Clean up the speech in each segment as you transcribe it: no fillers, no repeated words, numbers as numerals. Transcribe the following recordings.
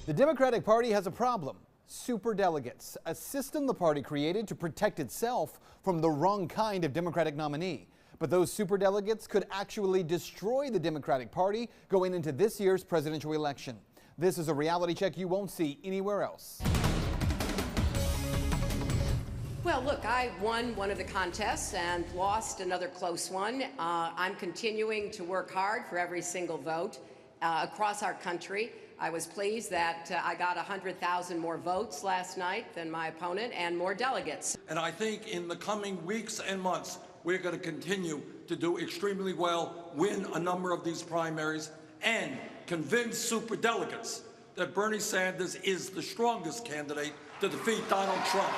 The Democratic Party has a problem. Superdelegates, a system the party created to protect itself from the wrong kind of Democratic nominee. But those superdelegates could actually destroy the Democratic Party going into this year's presidential election. This is a reality check you won't see anywhere else. Well, look, I won one of the contests and lost another close one. I'm continuing to work hard for every single vote across our country. I was pleased that I got 100,000 more votes last night than my opponent and more delegates. And I think in the coming weeks and months, we're going to continue to do extremely well, win a number of these primaries, and convince superdelegates that Bernie Sanders is the strongest candidate to defeat Donald Trump.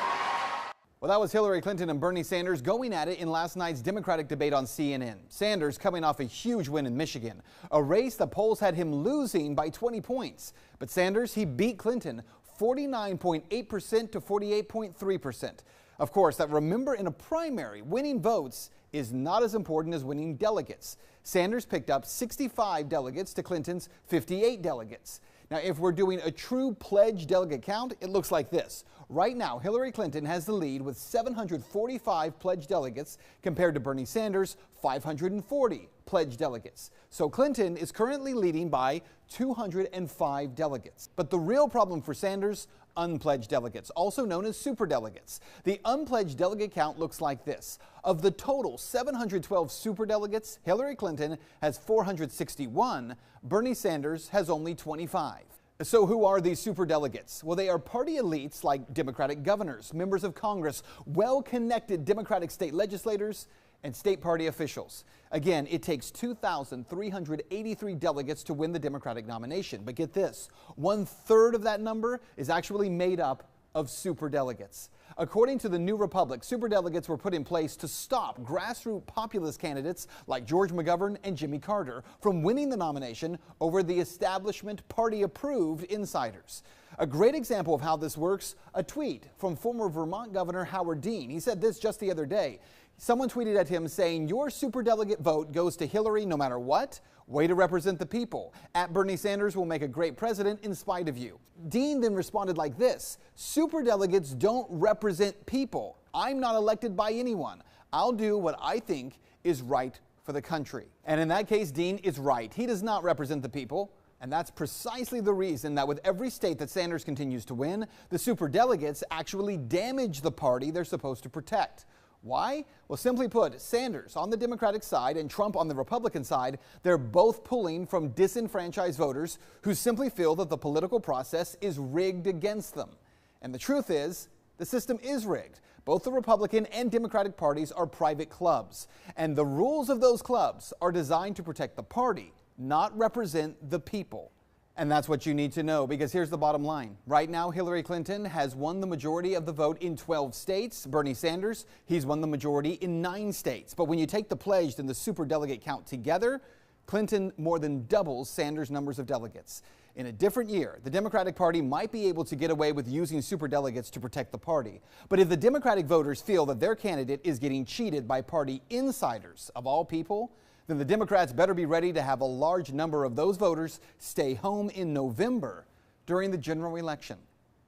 Well, that was Hillary Clinton and Bernie Sanders going at it in last night's Democratic debate on CNN. Sanders coming off a huge win in Michigan, a race the polls had him losing by 20 points. But Sanders, he beat Clinton 49.8% to 48.3%. Of course, that remember in a primary, winning votes is not as important as winning delegates. Sanders picked up 65 delegates to Clinton's 58 delegates. Now, if we're doing a true pledge delegate count, it looks like this. Right now, Hillary Clinton has the lead with 745 pledged delegates compared to Bernie Sanders' 540 pledged delegates. So Clinton is currently leading by 205 delegates. But the real problem for Sanders, unpledged delegates, also known as superdelegates. The unpledged delegate count looks like this. Of the total 712 superdelegates, Hillary Clinton has 461, Bernie Sanders has only 25. So who are these superdelegates? Well, they are party elites like Democratic governors, members of Congress, well-connected Democratic state legislators, and state party officials. Again, it takes 2,383 delegates to win the Democratic nomination. But get this, 1/3 of that number is actually made up of superdelegates. According to the New Republic, superdelegates were put in place to stop grassroots populist candidates like George McGovern and Jimmy Carter from winning the nomination over the establishment party-approved insiders. A great example of how this works, a tweet from former Vermont Governor Howard Dean. He said this just the other day. Someone tweeted at him saying, "Your superdelegate vote goes to Hillary no matter what. Way to represent the people. At Bernie Sanders will make a great president in spite of you." Dean then responded like this, "Superdelegates don't represent people. I'm not elected by anyone. I'll do what I think is right for the country." And in that case, Dean is right. He does not represent the people. And that's precisely the reason that with every state that Sanders continues to win, the superdelegates actually damage the party they're supposed to protect. Why? Well, simply put, Sanders on the Democratic side and Trump on the Republican side, they're both pulling from disenfranchised voters who simply feel that the political process is rigged against them. And the truth is, the system is rigged. Both the Republican and Democratic parties are private clubs, and the rules of those clubs are designed to protect the party, not represent the people. And that's what you need to know, because here's the bottom line. Right now, Hillary Clinton has won the majority of the vote in 12 states. Bernie Sanders, he's won the majority in 9 states. But when you take the pledged and the superdelegate count together, Clinton more than doubles Sanders' numbers of delegates. In a different year, the Democratic Party might be able to get away with using superdelegates to protect the party. But if the Democratic voters feel that their candidate is getting cheated by party insiders, of all people, then the Democrats better be ready to have a large number of those voters stay home in November during the general election.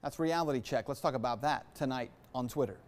That's Reality Check. Let's talk about that tonight on Twitter.